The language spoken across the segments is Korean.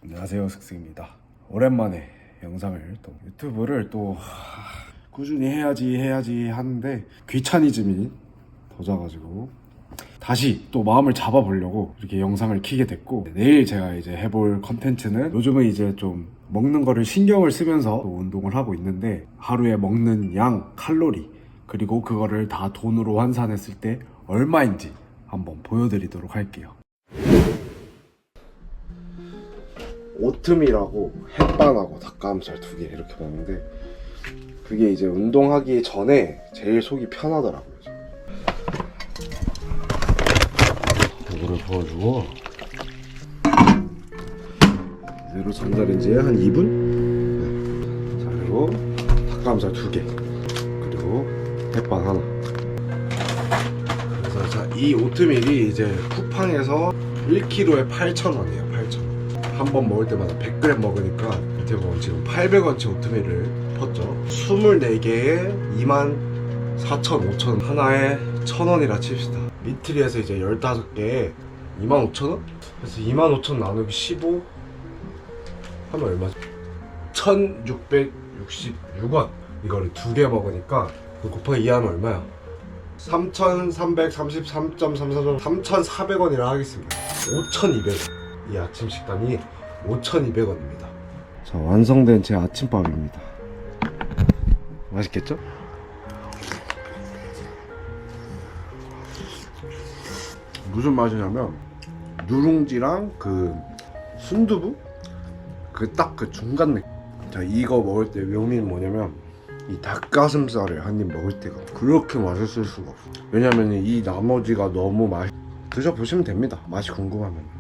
안녕하세요, 슥슥입니다. 오랜만에 영상을 또 유튜브를 또 꾸준히 해야지 하는데 귀차니즘이 더져가지고 다시 또 마음을 잡아보려고 이렇게 영상을 켜게 됐고, 내일 제가 이제 해볼 컨텐츠는, 요즘은 이제 좀 먹는 거를 신경을 쓰면서 또 운동을 하고 있는데, 하루에 먹는 양, 칼로리, 그리고 그거를 다 돈으로 환산했을 때 얼마인지 한번 보여드리도록 할게요. 오트밀하고 햇반하고 닭가슴살 2개 이렇게 먹는데, 그게 이제 운동하기 전에 제일 속이 편하더라고요. 이거를 부어주고 이대로 전자레인지에 한 2분? 네. 자, 그리고 닭가슴살 2개, 그리고 햇반 하나. 그래서 자, 이 오트밀이 이제 쿠팡에서 1kg에 8,000원이에요. 8,000원. 한 번 먹을 때마다 100g 먹으니까 밑에 보면 지금 800원치 오트밀을 폈죠. 24개에 24,000, 5,000원, 하나에 1,000원이라 칩시다. 미트리에서 이제 15개에 25,000원? 그래서 25,000 나누기 15 하면 얼마죠? 1,666원. 이거를 2개 먹으니까 곱하기 2 하면 얼마야? 3,333.34점 3,400원이라 하겠습니다. 5,200원. 이 아침 식단이 5,200원입니다. 자, 완성된 제 아침밥입니다. 맛있겠죠? 무슨 맛이냐면 누룽지랑 그 순두부? 그 딱 그 중간 느낌. 자, 이거 먹을 때 묘미는 뭐냐면, 이 닭가슴살을 한 입 먹을 때가 그렇게 맛있을 수가 없어. 왜냐면 이 나머지가 너무 드셔보시면 됩니다. 맛이 궁금하면.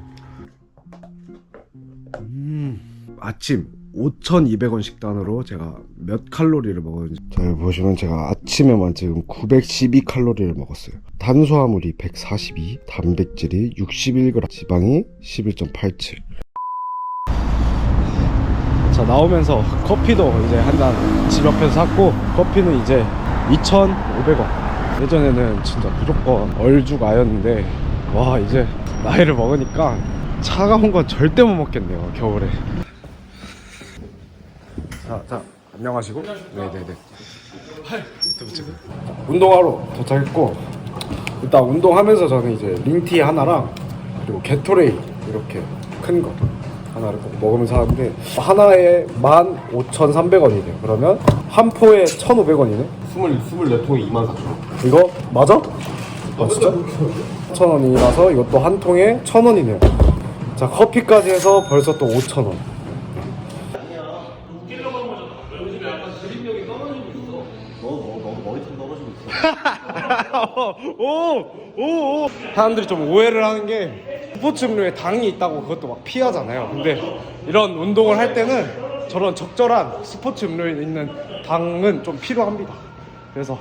아침 5,200원 식단으로 제가 몇 칼로리를 먹었는지, 자, 여기 보시면 제가 아침에만 지금 912칼로리를 먹었어요. 탄수화물이 142, 단백질이 61g, 지방이 11.87. 자, 나오면서 커피도 이제 한 잔 집 옆에서 샀고, 커피는 이제 2,500원. 예전에는 진짜 무조건 얼죽아였는데, 와, 이제 나이를 먹으니까 차가운 건 절대 못 먹겠네요, 겨울에. 자, 안녕하시고. 네네네. 운동하러 도착했고, 일단 운동하면서 저는 이제 링티 하나랑 그리고 게토레이 이렇게 큰 거 하나를 꼭 먹으면서 하는데, 하나에 15,300원이네요. 그러면 한 포에 1,500원이네. 24통에 24,000원. 이거 맞아? 아, 진짜? 1,000원이라서 이것도 한 통에 1,000원이네요. 자, 커피까지 해서 벌써 또 5,000원. 오. 사람들이 좀 오해를 하는 게, 스포츠 음료에 당이 있다고 그것도 막 피하잖아요. 근데 이런 운동을 할 때는 저런 적절한 스포츠 음료에 있는 당은 좀 필요합니다. 그래서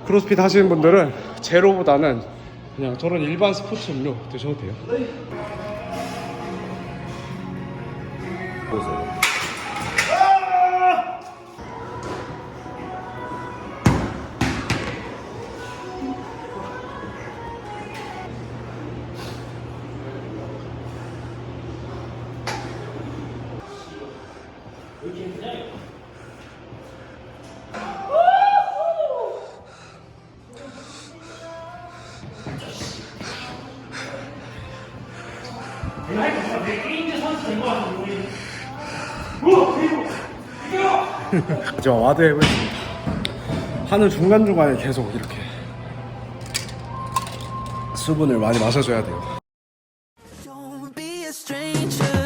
크로스핏 하시는 분들은 제로보다는 그냥 저런 일반 스포츠 음료 드셔도 돼요. 제가 와드 해보겠습니다. 하는 중간중간에 계속 이렇게 수분을 많이 마셔줘야 돼요. Don't be a stranger.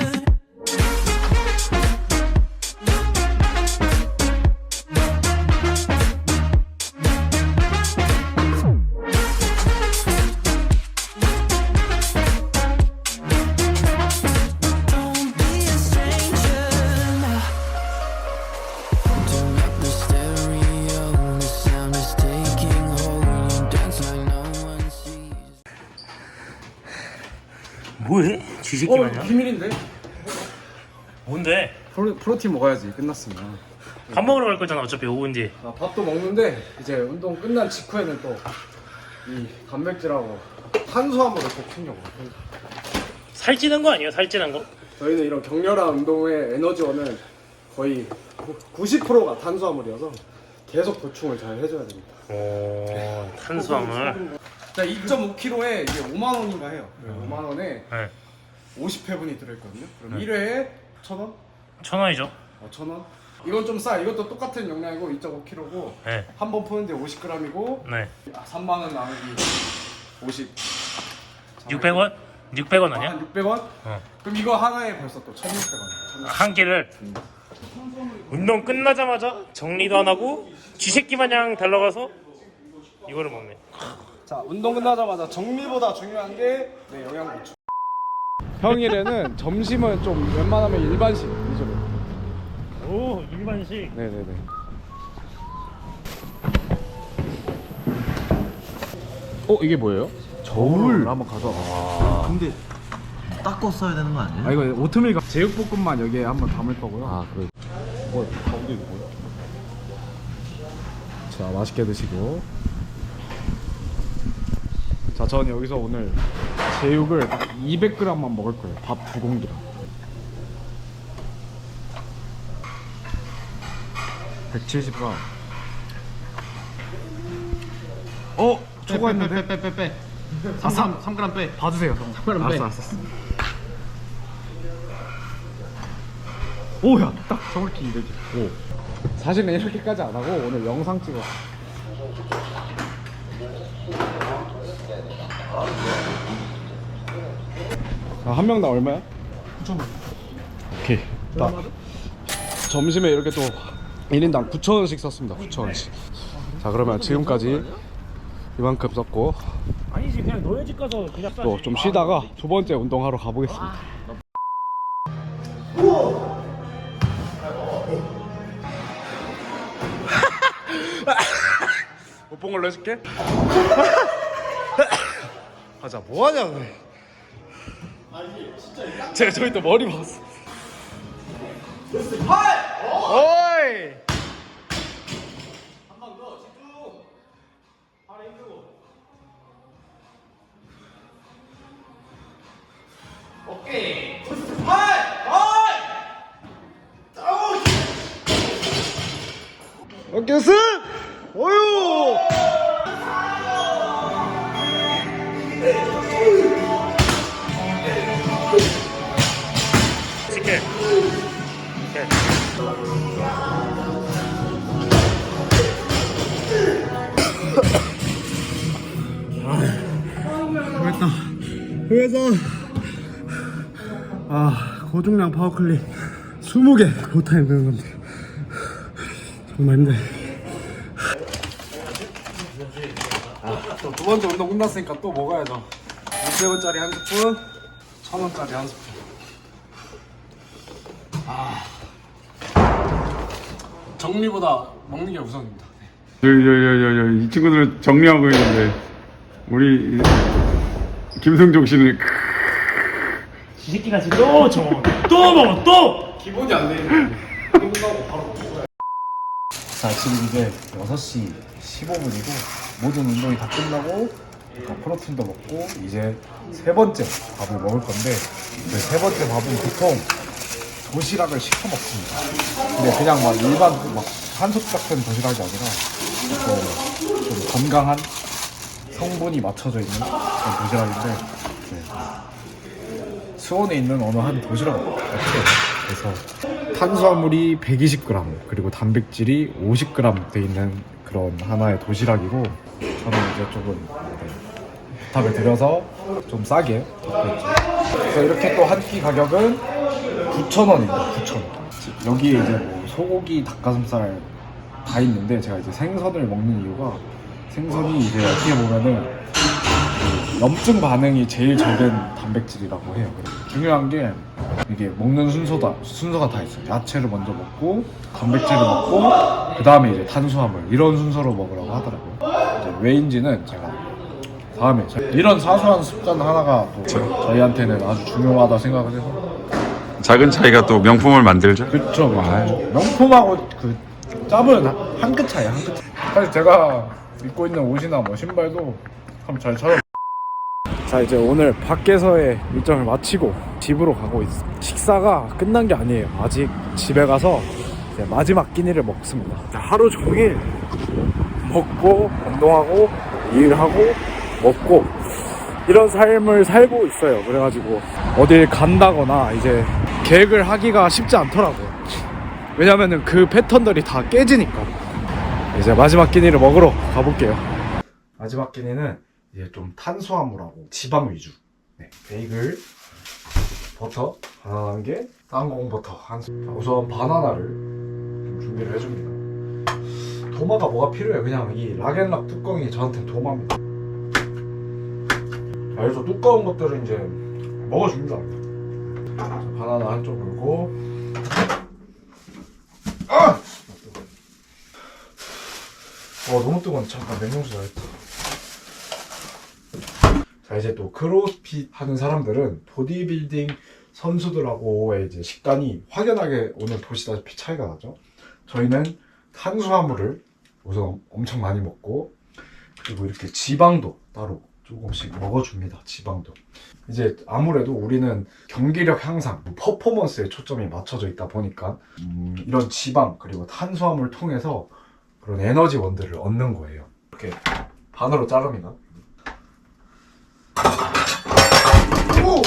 Don't be a stranger now. Turn up the stereo. The sound is taking hold. You dance like no one sees. 뭐해? 쥐새끼 마냥? 비밀인데? 뭔데? 프로틴 먹어야지. 끝났으면. 밥 먹으러 갈 거잖아 어차피 오후 뒤에. 밥도 먹는데 이제 운동 끝난 직후에는 또 이 단백질하고 탄수화물을 꼭 챙겨먹어. 살찌는 거 아니에요? 살찌는 거? 저희는 이런 격렬한 운동의 에너지원은 거의 90%가 탄수화물이어서 계속 보충을 잘 해줘야 됩니다. 오, 탄수화물. 자, 2.5kg에 이게 5만 원인가 해요. 5만 원에 네. 50회분이 들어있거든요. 그럼 1회에 1,000원? 1,000원이죠. 1,000원? 이건 좀 싸. 이것도 똑같은 용량이고 2.5kg고 네. 한 번 푸는데 50g이고 네. 3만 원 나누기 50. 600원? 600원 아니야? 한 600원? 그럼 이거 하나에 벌써 또 1,600원. 한 끼를 운동 끝나자마자 정리도 안 하고 쥐새끼 마냥 달려가서 이거를 먹네. 자, 운동 끝나자마자 정리보다 중요한 게 영양 보충. 평일에는 점심은 좀 웬만하면 일반식 위주로. 오, 일반식. 네네네. 이게 뭐예요? 저울 한번 가져와. 근데 닦고 써야 되는 거 아니에요? 아, 이거 오트밀 제육볶음만 여기에 한번 담을 거고요. 아 그래. 가운데 뭐야? 자, 맛있게 드시고. 자, 전 여기서 오늘 제육을 딱 200g만 먹을 거예요. 밥 2공기랑. (170g) 초과했는데? 빼. 3g 빼. 봐주세요. 3g 빼. 알았어. 오야, 딱 정확히 200이. 오. 사실은 이렇게까지 안 하고 오늘 영상 찍어. 한 명당 얼마야? 9,000원. 오케이. 딱 점심에 이렇게 또 1인당 9,000원씩 썼습니다. 9,000원씩. 자, 그러면 지금까지 이만큼 썼고 아니지, 그냥 너네 집 가서 그냥 또 좀 쉬다가 두 번째 운동하러 가보겠습니다. 못 본 걸로 해줄게. 가자. 뭐하냐 왜? 제가 저기 또 머리 봤어. 어이. 어깨 승! 어유! 찍게. 그래서 고중량 파워클린 20개 고타임 되는 건데 정말 힘들어. 또 두 번째 운동 끝났으니까 또 먹어야죠. 600원짜리 한 스푼, 1,000원짜리 한 스푼. 정리보다 먹는 게 우선입니다. 이 친구들은 정리하고 있는데 우리 김승종 씨는 이 새끼가 지금 또 먹어 또. 기본이 안 돼 있는데 끝나고 바로 먹어야. 자, 지금 이제 6시 15분이고 모든 운동이 다 끝나고 프로틴도 먹고 이제 세 번째 밥을 먹을 건데 그 세 번째 밥은 보통 도시락을 시켜 먹습니다. 근데 그냥 막 일반 막 한솥 같은 도시락이 아니라 좀 건강한 성분이 맞춰져 있는 그런 도시락인데 수원에 있는 어느 한 도시락 같아요. 그래서 탄수화물이 120g 그리고 단백질이 50g 돼 있는 그런 하나의 도시락이고 저는 이제 조금 부탁을 드려서 좀 싸게 먹겠죠. 그래서 이렇게 또 한 끼 가격은 9,000원입니다. 9,000원. 여기에 이제 뭐 소고기, 닭가슴살 다 있는데 제가 이제 생선을 먹는 이유가 생선이 이제 어떻게 보면은 그 염증 반응이 제일 적은 단백질이라고 해요. 중요한 게 이게 먹는 순서가 다 있어요. 야채를 먼저 먹고 단백질을 먹고 그 다음에 이제 탄수화물 이런 순서로 먹으라고 하더라고요. 이제 왜인지는 제가 다음에 이런 사소한 습관 하나가 또 저희한테는 아주 중요하다 생각을 해서 작은 차이가 또 명품을 만들죠. 그쵸. 명품하고 그 짭은 한 끗 차이야, 한 끗 차이. 사실 제가 입고 있는 옷이나 뭐 신발도 한번 잘 찾아. 자, 이제 오늘 밖에서의 일정을 마치고 집으로 가고 있습니다. 식사가 끝난 게 아니에요. 아직 집에 가서 이제 마지막 끼니를 먹습니다. 하루 종일 먹고 운동하고 일하고 먹고 이런 삶을 살고 있어요. 그래가지고 어딜 간다거나 이제 계획을 하기가 쉽지 않더라고요. 왜냐면은 그 패턴들이 다 깨지니까. 이제 마지막 끼니를 먹으러 가볼게요. 마지막 끼니는 이제 좀 탄수화물하고 지방 위주. 네, 베이글, 버터, 바나나 한 개, 땅콩 버터 한 스푼. 우선 바나나를 좀 준비를 해줍니다. 도마가 뭐가 필요해? 그냥 이 락앤락 뚜껑이 저한테 도마입니다. 자, 그래서 두꺼운 것들은 이제 먹어줍니다. 자, 바나나 한쪽 물고. 아! 너무 뜨거워. 잠깐 냉동실 나왔다. 자, 이제 또 크로스핏 하는 사람들은 보디빌딩 선수들하고의 이제 식단이 확연하게 오늘 보시다시피 차이가 나죠. 저희는 탄수화물을 우선 엄청 많이 먹고, 그리고 이렇게 지방도 따로 조금씩 먹어줍니다. 지방도. 이제 아무래도 우리는 경기력 향상, 퍼포먼스에 초점이 맞춰져 있다 보니까 이런 지방 그리고 탄수화물 통해서 그런 에너지원들을 얻는 거예요. 이렇게 반으로 자릅니다. 오!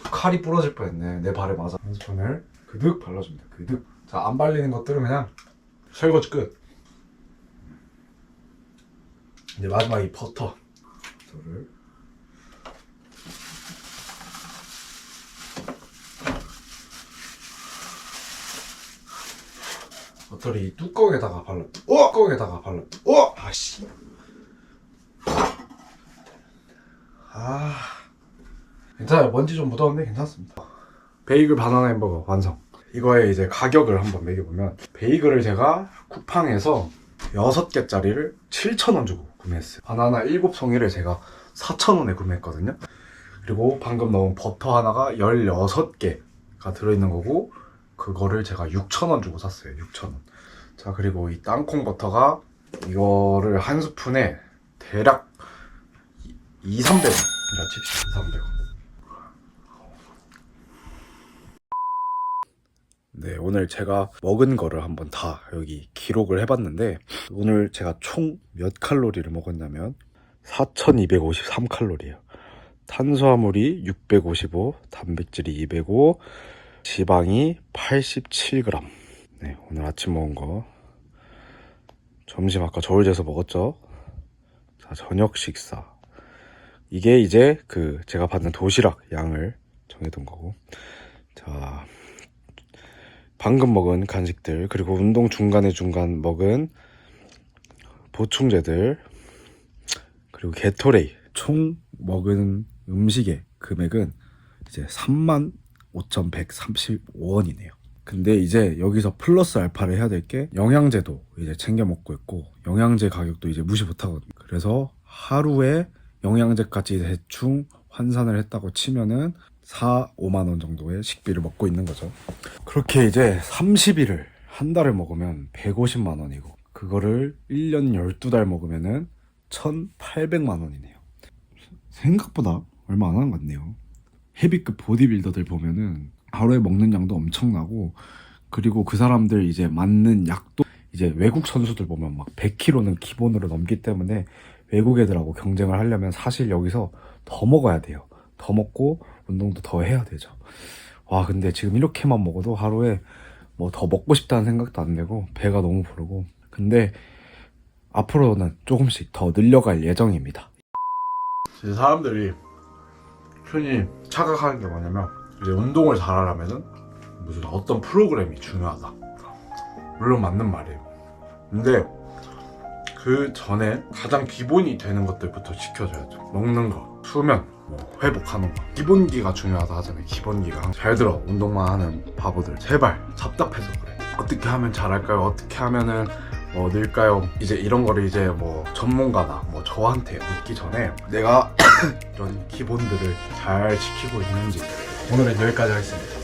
칼이 부러질 뻔했네. 내 발에 맞아. 한 스푼을 그득 발라줍니다. 그득. 자, 안 발리는 것들은 그냥 설거지 끝. 이제 마지막 이 버터를 버터를 이 뚜껑에다가 발라. 뚜껑에다가 발라. 아씨. 괜찮아요. 먼지 좀 묻었는데 괜찮습니다. 베이글 바나나 햄버거 완성. 이거의 이제 가격을 한번 매겨보면, 베이글을 제가 쿠팡에서 6개짜리를 7,000원 주고 구매했어요. 바나나 7송이를 제가 4,000원에 구매했거든요. 그리고 방금 넣은 버터 하나가 16개가 들어있는 거고, 그거를 제가 6,000원 주고 샀어요. 6,000원. 자, 그리고 이 땅콩 버터가 이거를 한 스푼에 대략 2,300원 이라 칩시다. 2,300원. 네, 오늘 제가 먹은 거를 한번 다 여기 기록을 해봤는데, 오늘 제가 총 몇 칼로리를 먹었냐면 4,253칼로리예요. 탄수화물이 655, 단백질이 205, 지방이 87g. 네, 오늘 아침 먹은 거. 점심 아까 저울재서 먹었죠. 자, 저녁 식사. 이게 이제 그 제가 받는 도시락 양을 정해둔 거고. 자, 방금 먹은 간식들, 그리고 운동 중간 먹은 보충제들, 그리고 게토레이. 총 먹은 음식의 금액은 이제 35,135원이네요. 근데 이제 여기서 플러스 알파를 해야 될 게, 영양제도 이제 챙겨 먹고 있고, 영양제 가격도 이제 무시 못하거든요. 그래서 하루에 영양제까지 대충 환산을 했다고 치면은 4-5만원 정도의 식비를 먹고 있는 거죠. 그렇게 이제 30일을, 한 달을 먹으면 150만원이고, 그거를 1년 12달 먹으면은 1,800만원이네요. 생각보다 얼마 안 하는 것 같네요. 헤비급 보디빌더들 보면은 하루에 먹는 양도 엄청나고, 그리고 그 사람들 이제 맞는 약도, 이제 외국 선수들 보면 막 100kg는 기본으로 넘기 때문에 외국 애들하고 경쟁을 하려면 사실 여기서 더 먹어야 돼요. 더 먹고 운동도 더 해야 되죠. 와, 근데 지금 이렇게만 먹어도 하루에 뭐 더 먹고 싶다는 생각도 안 들고 배가 너무 부르고. 근데 앞으로는 조금씩 더 늘려갈 예정입니다. 이제 사람들이 흔히 착각하는 게 뭐냐면, 이제 운동을 잘하려면은 무슨 어떤 프로그램이 중요하다. 물론 맞는 말이에요. 근데 그 전에 가장 기본이 되는 것들부터 지켜줘야죠. 먹는 거, 수면, 뭐 회복하는 거. 기본기가 중요하다 하잖아요. 기본기가. 잘 들어, 운동만 하는 바보들. 제발, 답답해서 그래. 어떻게 하면 잘할까요? 어떻게 하면은 뭐 늘까요? 이제 이런 거를 이제 뭐 전문가나 뭐 저한테 묻기 전에 내가 이런 기본들을 잘 지키고 있는지. 오늘은 여기까지 하겠습니다.